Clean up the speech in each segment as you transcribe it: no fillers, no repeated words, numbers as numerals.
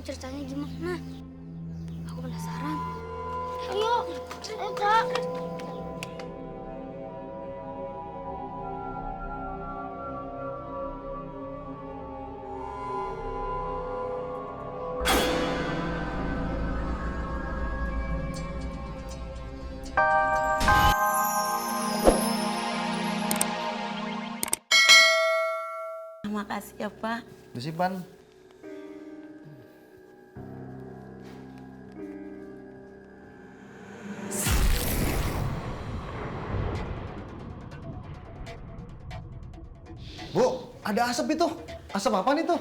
ceritanya gimana. Aku penasaran. Ayo, Kak. Makasih ya, Pak. Disimpan. Bu, ada asap itu. Asap apa nih tuh?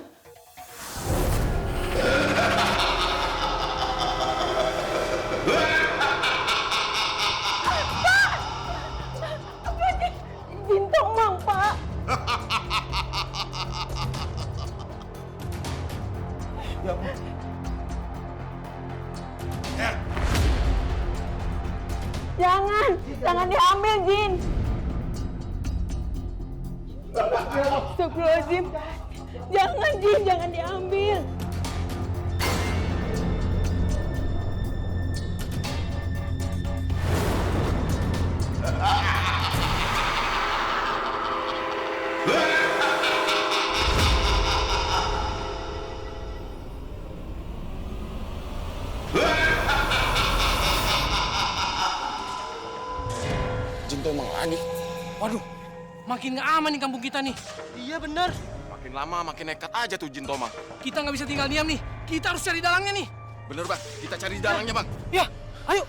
Bintang Mang, Pak. Ya ampun. Jangan diambil, Jin. Astagfirullahaladzim. Jangan, Jin, jangan diambil. Jin Tomang lagi. Waduh, makin nggak aman nih kampung kita nih. Iya bener. Makin lama makin nekat aja tuh Jin Tomang. Kita nggak bisa tinggal diam nih. Kita harus cari dalangnya nih. Bener bang, kita cari dalangnya bang. Ya, ayo.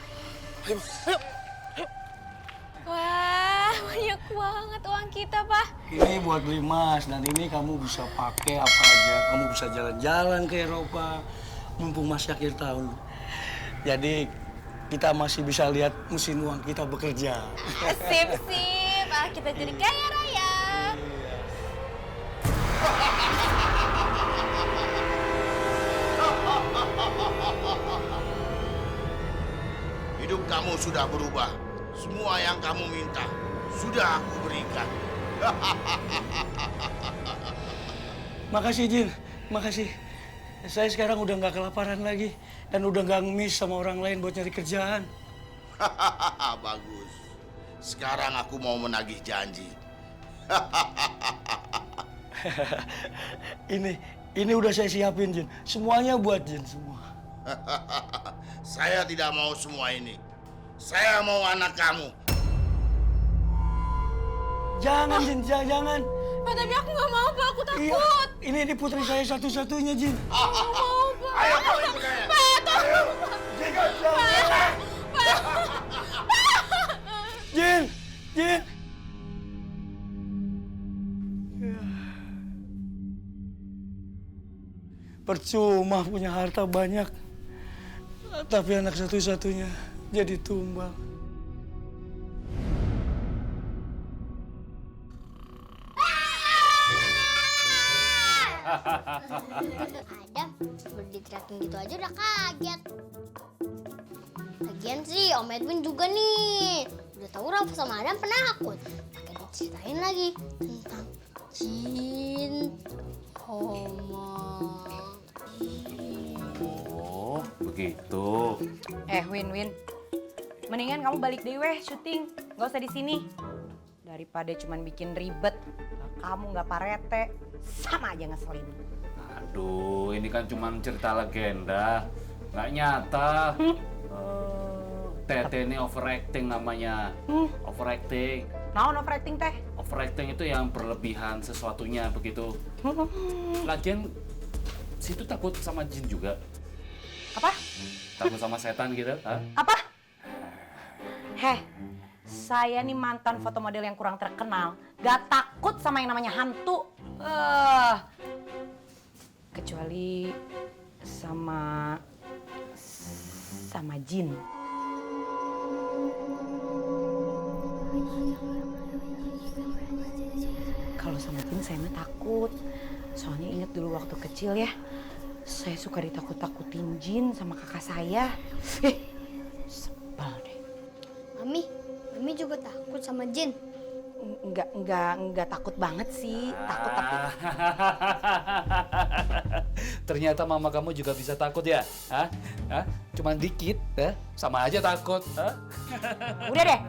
Ayo. Ayo. Wah, banyak banget uang kita, Pak. Ini buat beli emas dan ini kamu bisa pakai apa aja. Kamu bisa jalan-jalan ke Eropa, mumpung masih akhir tahun. Jadi kita masih bisa lihat mesin uang kita bekerja. Sip. Ah, kita jadi kaya raya. Hidup kamu sudah berubah. Semua yang kamu minta sudah aku berikan. Makasih Jin, makasih. Saya sekarang udah nggak kelaparan lagi dan udah nggak ngemis sama orang lain buat nyari kerjaan. Bagus. Sekarang aku mau menagih janji. Ini udah saya siapin Jin. Semuanya buat Jin semua. Saya tidak mau semua ini. Saya mau anak kamu. Jangan Jin, jangan. Pak, tapi aku nggak mau, Pak. Aku Iya, takut. ini putri saya satu-satunya Jin. Nggak mau, Pak. Ayo kau ikut saya. Pak, tolong. Jin. Percuma punya harta banyak, tapi anak satu-satunya jadi tumbal. Adam, baru diteriakin gitu aja udah kaget. Lagian sih Om Edwin juga nih. Udah tahu Rafa sama Adam penakut. Pakai diceritain lagi tentang jin Tomang. Oh, begitu. Win. Mendingan kamu balik deh weh syuting. Nggak usah di sini. Daripada cuman bikin ribet. Kamu nggak parete. Sama aja ngeselin. Aduh, ini kan cuma cerita legenda. Nggak nyata. Tete ini overacting namanya. Overacting. Naon overacting teh? Overacting itu yang berlebihan sesuatunya begitu. Lagian, situ takut sama jin juga. Apa? Takut sama setan gitu. Hah? Apa? Saya nih mantan foto model yang kurang terkenal. Gak takut sama yang namanya hantu. Kecuali sama jin. Kalau sama jin saya mah takut. Soalnya ingat dulu waktu kecil ya, saya suka ditakut-takutin jin sama kakak saya. Sebel deh. Mami juga takut sama jin. Enggak takut banget sih. Takut tapi ternyata mama kamu juga bisa takut ya? Hah? Hah? Cuman dikit, ya? Sama aja takut. Hah? Udah deh,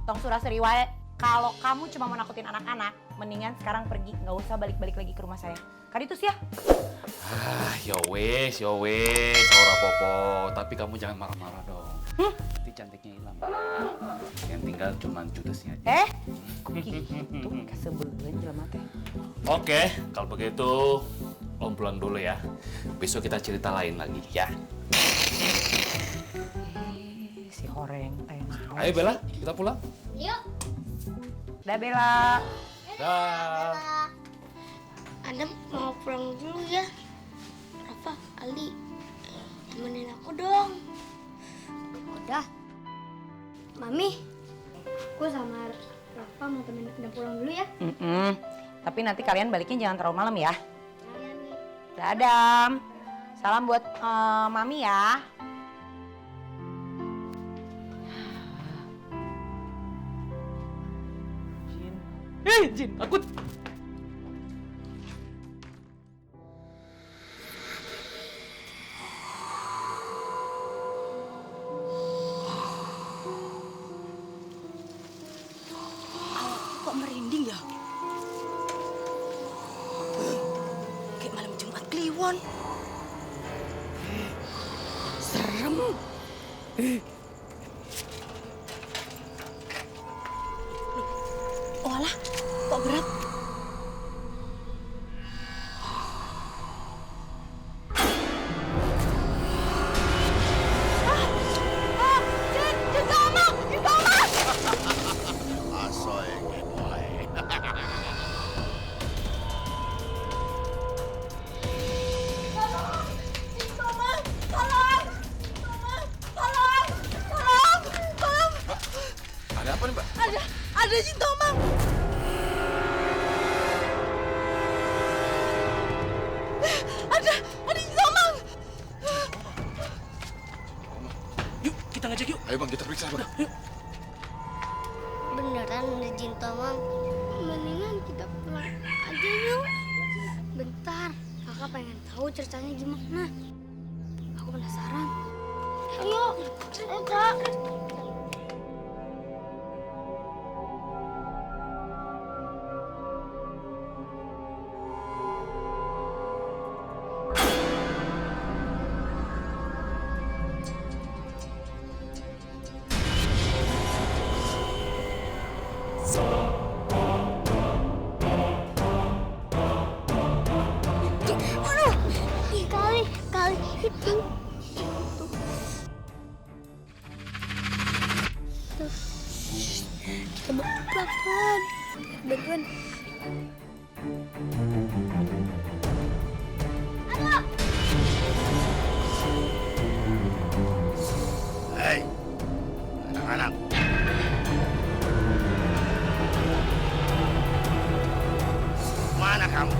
tong surah seriwale. Kalau kamu cuma mau nakutin anak-anak, mendingan sekarang pergi, nggak usah balik-balik lagi ke rumah saya. Kaditus ya? Ya wes, Saura Popo. Tapi kamu jangan marah-marah dong. Nanti cantiknya hilang. Yang tinggal cuman judesnya aja. Kok gitu? Kesebelin jelema teh. Oke, kalau begitu Om pulang dulu ya. Besok kita cerita lain lagi ya. Si horeng teh. Ayo Bella, kita pulang. Yuk. Dah Bella. Dah. Adam mau pulang dulu ya. Rafa, Ali, temenin aku dong. Udah. Mami, aku sama Rafa mau temenin Adam pulang dulu ya. Tapi nanti kalian baliknya jangan terlalu malam ya. Iya nih. Dadah. Salam buat Mami ya. Jin, takut. Kok merinding ya? Kayak malam Jumat Kliwon. Serem. Oh alah, kok berat? Asoy keboy. Ada apa nih, Mbak? Ada Jin Tomang. Ada Jin Tomang. Yuk, kita ngecek yuk. Ayo Bang, kita periksa Bang. Beneran ada jin tomang. Mendingan kita pulang aja yuk. Bentar, kakak pengen tahu ceritanya gimana. Aku penasaran. Ayo, kak. Aduh, kali itu. Kita bawa pelan-pelan. Bantuan. Hei, anak-anak. Mana kamu?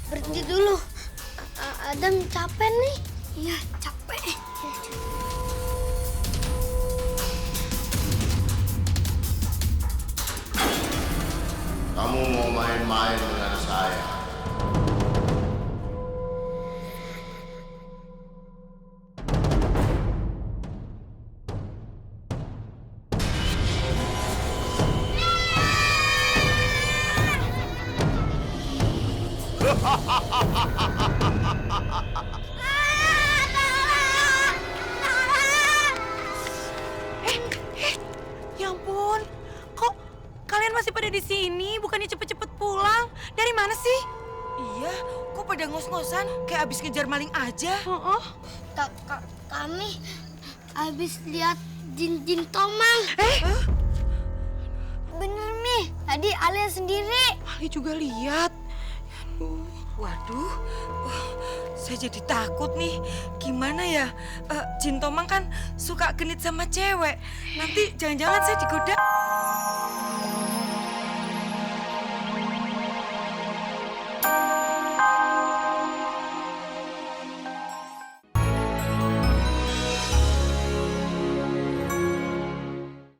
Berhenti dulu. Adam capek nih. Iya, capek. Kamu mau main-main dengan saya? Ya ampun, kok kalian masih pada di sini? Bukannya cepet-cepet pulang? Dari mana sih? Iya, kok pada ngos-ngosan kayak abis ngejar maling aja? Kami habis lihat jin tomang. Bener nih, tadi Alia sendiri. Ali juga lihat. Aduh, waduh. saya jadi takut nih. Gimana ya? Jin Tomang kan suka genit sama cewek. Nanti jangan-jangan saya digoda.